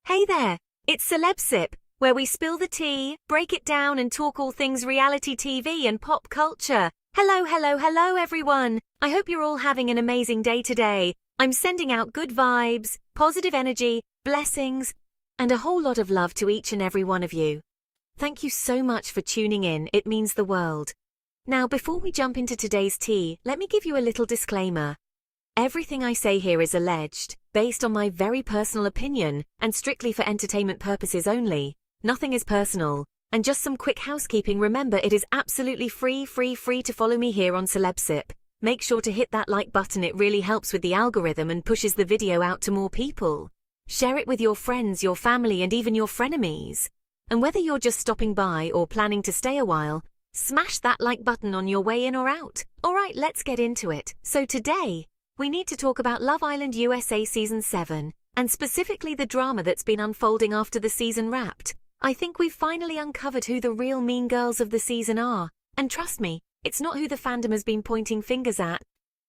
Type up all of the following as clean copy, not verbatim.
Hey there, it's Celebsip, where we spill the tea, break it down and talk all things reality TV and pop culture. Hello everyone. I hope you're all having an amazing day today. I'm sending out good vibes, positive energy, blessings, and a whole lot of love to each and every one of you. Thank you so much for tuning in, it means the world. Now, before we jump into today's tea, let me give you a little disclaimer. Everything I say here is alleged, based on my very personal opinion, and strictly for entertainment purposes only. Nothing is personal. And just some quick housekeeping, remember it is absolutely free to follow me here on Celebsip. Make sure to hit that like button, it really helps with the algorithm and pushes the video out to more people. Share it with your friends, your family, and even your frenemies. And whether you're just stopping by or planning to stay a while, smash that like button on your way in or out. Alright, let's get into it. So today, we need to talk about Love Island USA Season 7, and specifically the drama that's been unfolding after the season wrapped. I think we've finally uncovered who the real mean girls of the season are. And trust me, it's not who the fandom has been pointing fingers at.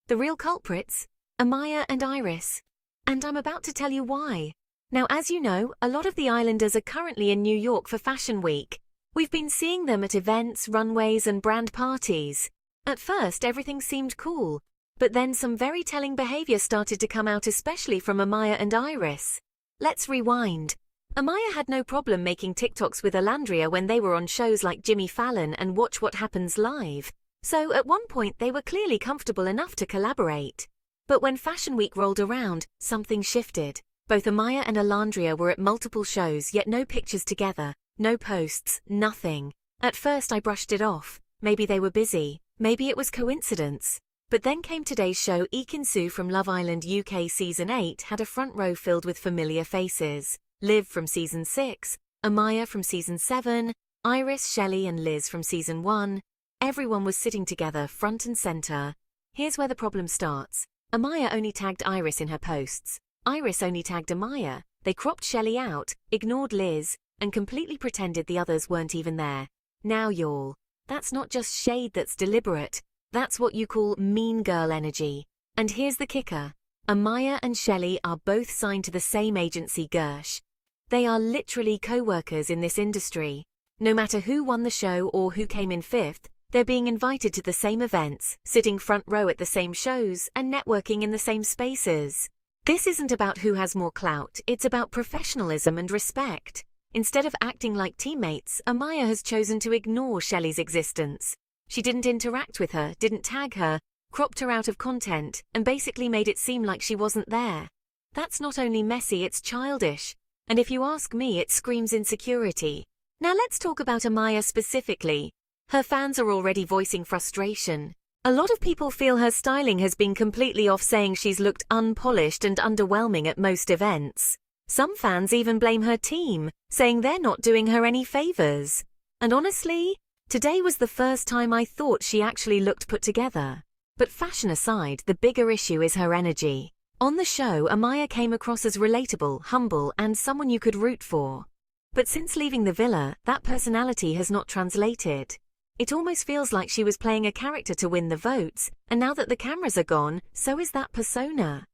The real culprits, Amaya and Iris. And I'm about to tell you why. Now, as you know, a lot of the Islanders are currently in New York for Fashion Week. We've been seeing them at events, runways, and brand parties. At first, everything seemed cool. But then some very telling behavior started to come out, especially from Amaya and Iris. Let's rewind. Amaya had no problem making TikToks with Alandria when they were on shows like Jimmy Fallon and Watch What Happens Live. So at one point they were clearly comfortable enough to collaborate. But when Fashion Week rolled around, something shifted. Both Amaya and Alandria were at multiple shows, yet no pictures together, no posts, nothing. At first I brushed it off. Maybe they were busy. Maybe it was coincidence. But then came today's show. Ekin-Su from Love Island UK Season 8 had a front row filled with familiar faces. Liv from Season 6, Amaya from Season 7, Iris, Shelly and Liz from Season 1. Everyone was sitting together, front and center. Here's where the problem starts. Amaya only tagged Iris in her posts. Iris only tagged Amaya. They cropped Shelly out, ignored Liz, and completely pretended the others weren't even there. Now y'all, that's not just shade, that's deliberate. That's what you call mean girl energy. And here's the kicker. Amaya and Shelly are both signed to the same agency, Gersh. They are literally co-workers in this industry. No matter who won the show or who came in fifth, they're being invited to the same events, sitting front row at the same shows, and networking in the same spaces. This isn't about who has more clout, it's about professionalism and respect. Instead of acting like teammates, Amaya has chosen to ignore Shelly's existence. She didn't interact with her, didn't tag her, cropped her out of content, and basically made it seem like she wasn't there. That's not only messy, it's childish. And if you ask me, it screams insecurity. Now let's talk about Amaya specifically. Her fans are already voicing frustration. A lot of people feel her styling has been completely off, saying she's looked unpolished and underwhelming at most events. Some fans even blame her team, saying they're not doing her any favors. And honestly, today was the first time I thought she actually looked put together. But fashion aside, the bigger issue is her energy. On the show, Amaya came across as relatable, humble, and someone you could root for. But since leaving the villa, that personality has not translated. It almost feels like she was playing a character to win the votes, and now that the cameras are gone, so is that persona.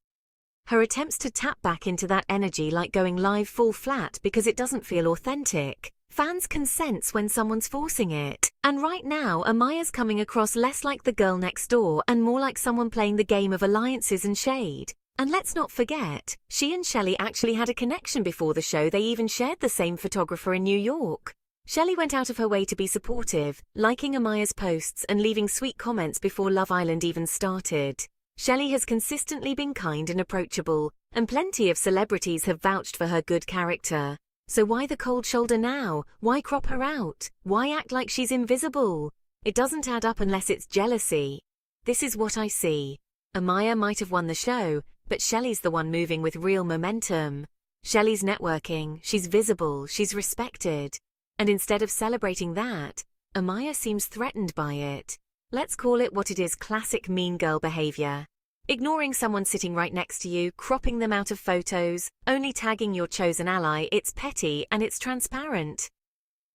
Her attempts to tap back into that energy like going live fall flat because it doesn't feel authentic. Fans can sense when someone's forcing it. And right now, Amaya's coming across less like the girl next door and more like someone playing the game of alliances and shade. And let's not forget, she and Shelly actually had a connection before the show. They even shared the same photographer in New York. Shelly went out of her way to be supportive, liking Amaya's posts and leaving sweet comments before Love Island even started. Shelly has consistently been kind and approachable, and plenty of celebrities have vouched for her good character. So why the cold shoulder now? Why crop her out? Why act like she's invisible? It doesn't add up unless it's jealousy. This is what I see. Amaya might have won the show, but Shelly's the one moving with real momentum. Shelly's networking, she's visible, she's respected. And instead of celebrating that, Amaya seems threatened by it. Let's call it what it is, classic mean girl behavior. Ignoring someone sitting right next to you, cropping them out of photos, only tagging your chosen ally, it's petty and it's transparent.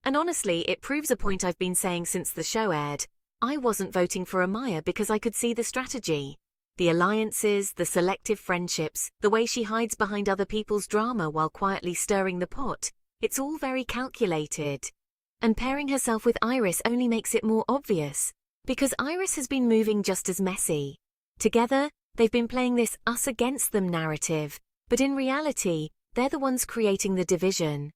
And honestly, it proves a point I've been saying since the show aired. I wasn't voting for Amaya because I could see the strategy. The alliances, the selective friendships, the way she hides behind other people's drama while quietly stirring the pot, it's all very calculated. And pairing herself with Iris only makes it more obvious, because Iris has been moving just as messy. Together, they've been playing this us against them narrative, but in reality, they're the ones creating the division.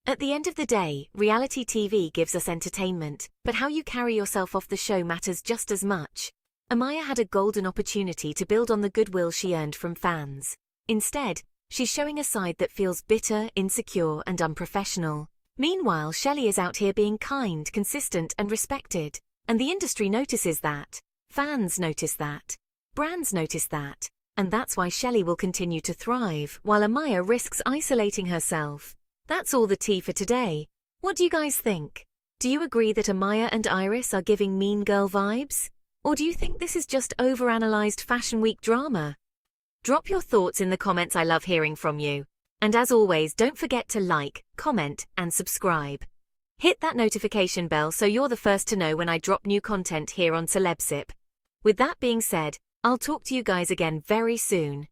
At the end of the day, reality TV gives us entertainment, but how you carry yourself off the show matters just as much. Amaya had a golden opportunity to build on the goodwill she earned from fans. Instead, she's showing a side that feels bitter, insecure, and unprofessional. Meanwhile, Shelly is out here being kind, consistent, and respected. And the industry notices that. Fans notice that. Brands notice that. And that's why Shelly will continue to thrive, while Amaya risks isolating herself. That's all the tea for today. What do you guys think? Do you agree that Amaya and Iris are giving mean girl vibes? Or do you think this is just overanalyzed Fashion Week drama? Drop your thoughts in the comments. I love hearing from you. And as always, don't forget to like, comment, and subscribe. Hit that notification bell so you're the first to know when I drop new content here on Celebsip. With that being said, I'll talk to you guys again very soon.